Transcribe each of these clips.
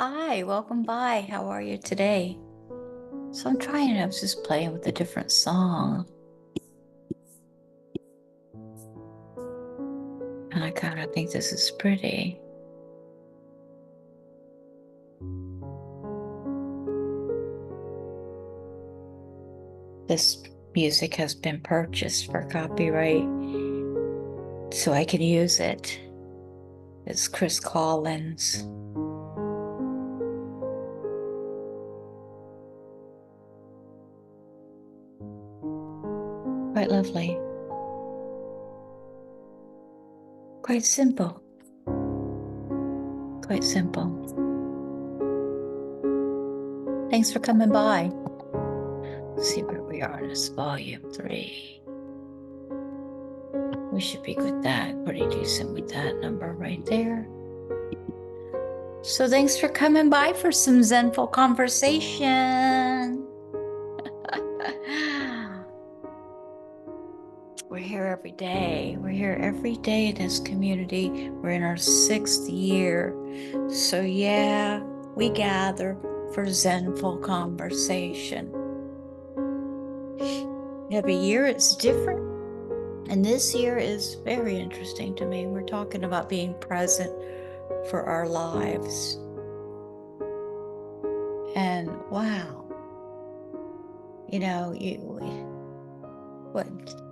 Hi, welcome by. How are you today? So I was just playing with a different song. And I kind of think this is pretty. This music has been purchased for copyright, so I can use it. It's Chris Collins. Quite lovely. Quite simple. Quite simple. Thanks for coming by. Let's see where we are in this volume 3. We should be with that. Pretty decent with that number right there. So thanks for coming by for some Zenful conversation. We're here every day. We're here every day in this community. We're in our 6th year. So yeah, we gather for Zenful conversation. Every year it's different. And this year is very interesting to me. We're talking about being present for our lives. And wow,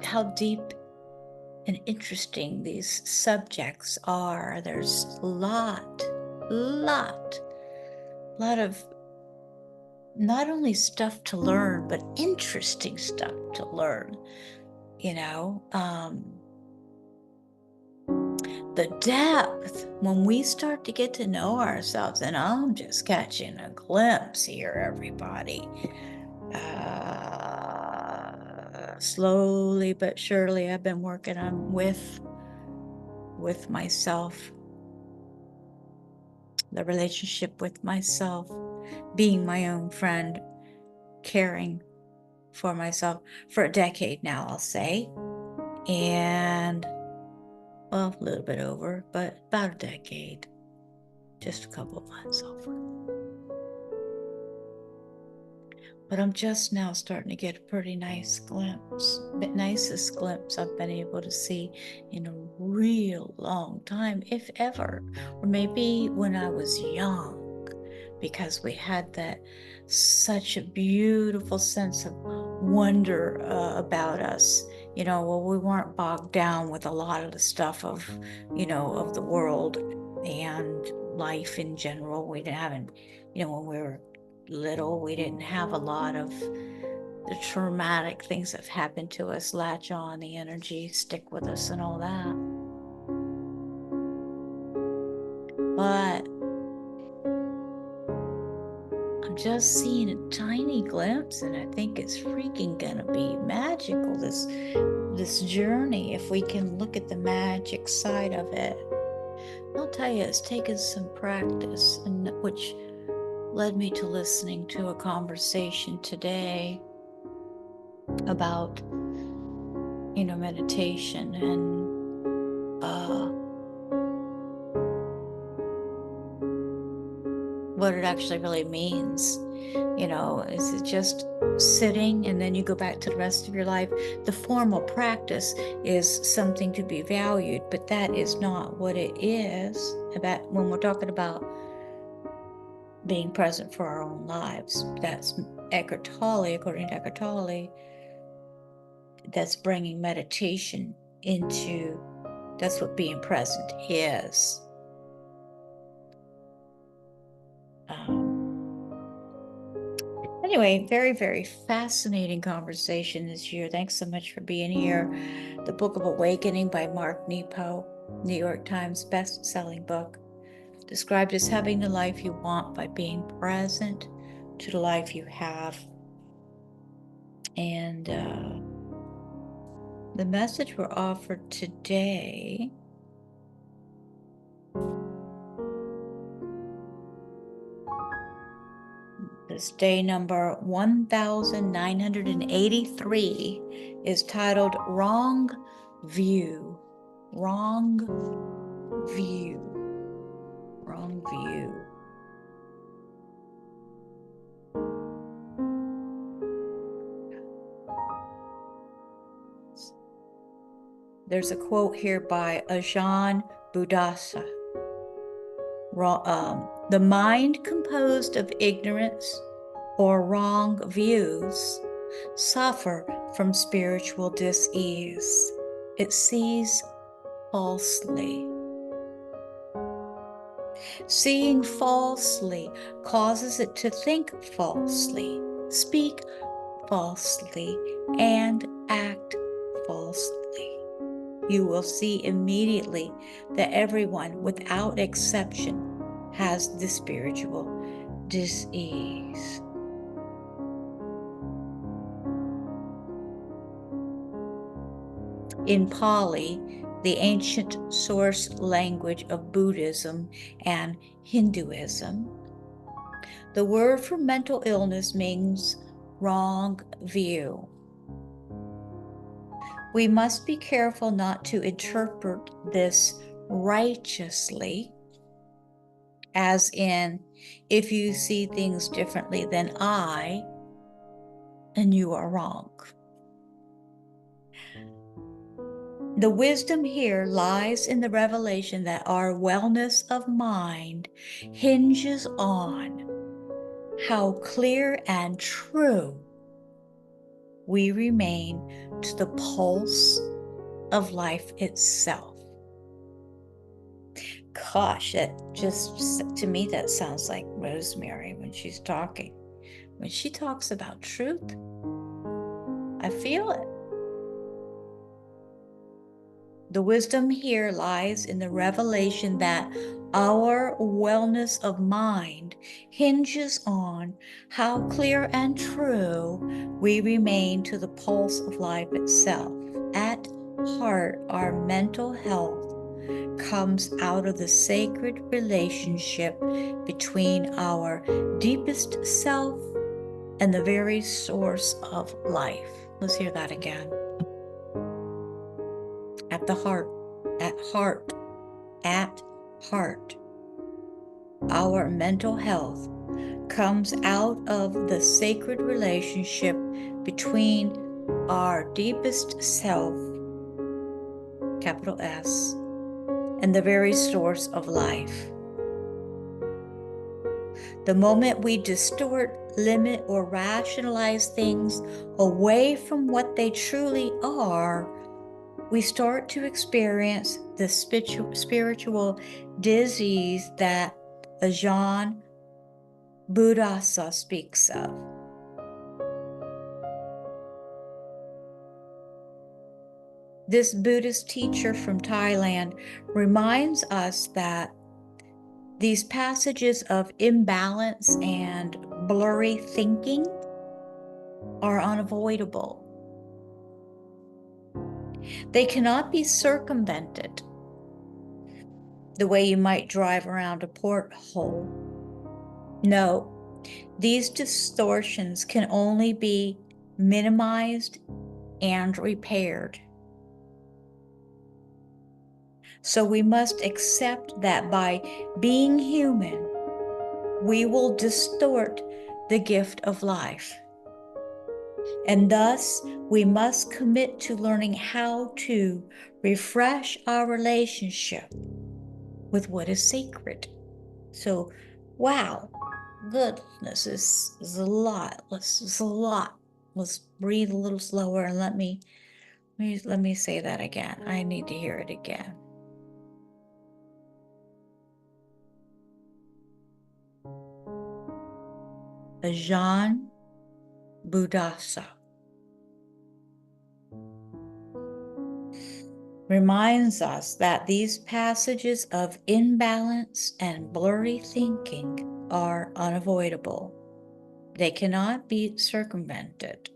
how deep and interesting these subjects are. There's a lot of not only stuff to learn, but interesting stuff to learn. The depth when we start to get to know ourselves, and I'm just catching a glimpse here, everybody. Slowly but surely, I've been working on with myself, the relationship with myself, being my own friend, caring for myself for a decade now, I'll say. And well, a little bit over, but about a decade, just a couple of months over. But I'm just now starting to get a pretty nice glimpse, the nicest glimpse I've been able to see in a real long time, if ever. Or maybe when I was young, because we had such a beautiful sense of wonder about us. We weren't bogged down with a lot of the stuff of the world and life in general. We didn't when we were little, we didn't have a lot of the traumatic things that have happened to us latch on, the energy stick with us and all that. But I'm just seeing a tiny glimpse, and I think it's freaking gonna be magical, this journey, if we can look at the magic side of it. I'll tell you, it's taken some practice, and which led me to listening to a conversation today about meditation and what it actually really means. Is it just sitting and then you go back to the rest of your life? The formal practice is something to be valued, but that is not what it is about when we're talking about being present for our own lives. That's Eckhart Tolle, according to Eckhart Tolle, that's bringing meditation into, that's what being present is. Anyway, very, very fascinating conversation this year. Thanks so much for being here. The Book of Awakening by Mark Nepo, New York Times best-selling book, described as having the life you want by being present to the life you have. And the message we're offered today this day number 1983 is titled Wrong View. Wrong View. Wrong View. There's a quote here by Ajahn Buddhasa. The mind composed of ignorance or wrong views suffer from spiritual dis-ease. It sees falsely. Seeing falsely causes it to think falsely, speak falsely, and act falsely. You will see immediately that everyone, without exception, has the spiritual dis-ease. In Pali, the ancient source language of Buddhism and Hinduism, the word for mental illness means wrong view. We must be careful not to interpret this righteously, as in, if you see things differently than I, then you are wrong. The wisdom here lies in the revelation that our wellness of mind hinges on how clear and true we remain to the pulse of life itself. Gosh, to me, that sounds like Rosemary when she's talking. When she talks about truth, I feel it. The wisdom here lies in the revelation that our wellness of mind hinges on how clear and true we remain to the pulse of life itself. At heart, our mental health comes out of the sacred relationship between our deepest self and the very source of life. Let's hear that again. At the heart, at heart, at heart, our mental health comes out of the sacred relationship between our deepest self, capital S, and the very source of life. The moment we distort, limit, or rationalize things away from what they truly are, we start to experience the spiritual disease that Ajahn Buddhasa speaks of. This Buddhist teacher from Thailand reminds us that these passages of imbalance and blurry thinking are unavoidable. They cannot be circumvented the way you might drive around a porthole. No, these distortions can only be minimized and repaired. So we must accept that by being human, we will distort the gift of life. And thus, we must commit to learning how to refresh our relationship with what is sacred. So, wow, goodness, this is a lot. This is a lot. Let's breathe a little slower and let me say that again. I need to hear it again. Ajahn Buddhasa reminds us that these passages of imbalance and blurry thinking are unavoidable. They cannot be circumvented.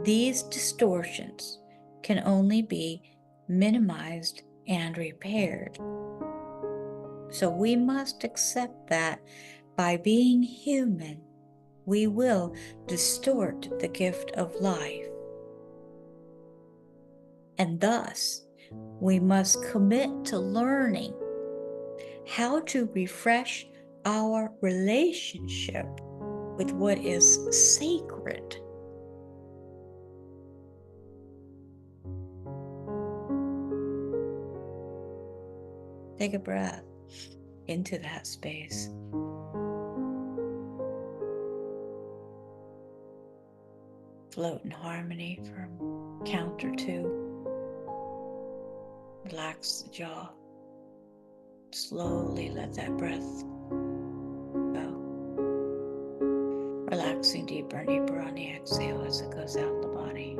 These distortions can only be minimized and repaired. So we must accept that by being human, we will distort the gift of life. And thus, we must commit to learning how to refresh our relationship with what is sacred. Take a breath into that space. Float in harmony from count or 2. Relax the jaw. Slowly let that breath go. Relaxing deeper and deeper on the exhale as it goes out the body.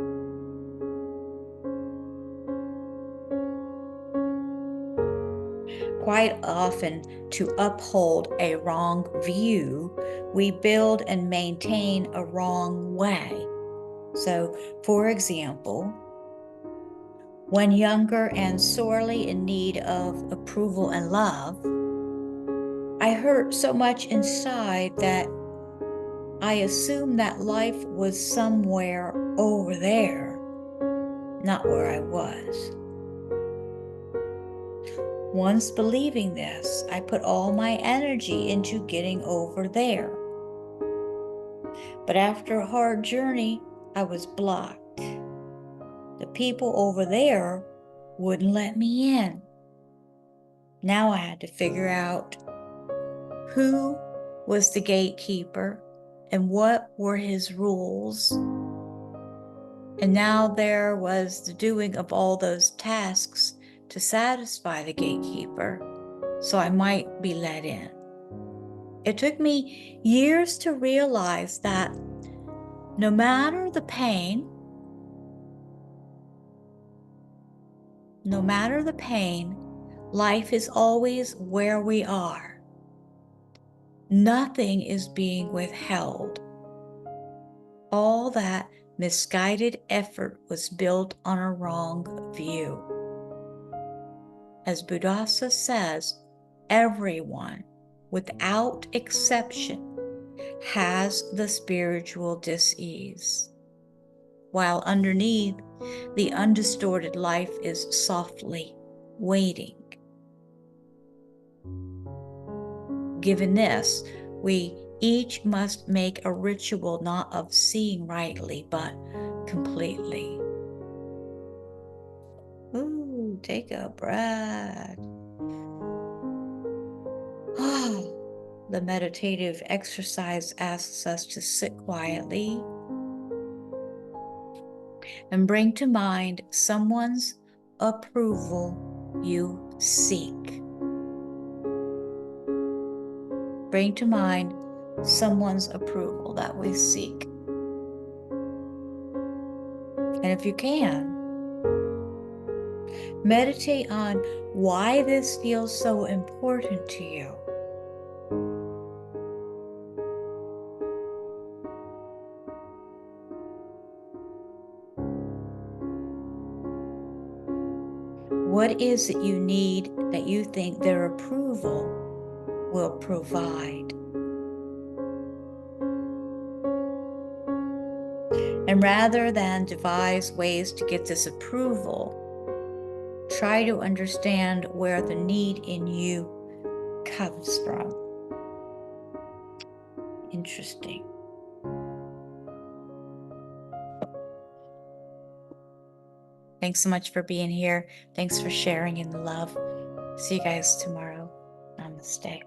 Quite often, to uphold a wrong view, we build and maintain a wrong way. So, for example, when younger and sorely in need of approval and love, I hurt so much inside that I assumed that life was somewhere over there, not where I was. Once believing this, I put all my energy into getting over there. But after a hard journey, I was blocked. The people over there wouldn't let me in. Now I had to figure out who was the gatekeeper and what were his rules. And now there was the doing of all those tasks to satisfy the gatekeeper, so I might be let in. It took me years to realize that no matter the pain, life is always where we are. Nothing is being withheld. All that misguided effort was built on a wrong view. As Buddhasa says, everyone, without exception, has the spiritual dis-ease, while underneath, the undistorted life is softly waiting. Given this, we each must make a ritual not of seeing rightly, but completely. Ooh, take a breath. The meditative exercise asks us to sit quietly and bring to mind someone's approval you seek. Bring to mind someone's approval that we seek. And if you can, meditate on why this feels so important to you. What is it you need that you think their approval will provide? And rather than devise ways to get this approval, try to understand where the need in you comes from. Interesting. Thanks so much for being here. Thanks for sharing in the love. See you guys tomorrow. Namaste.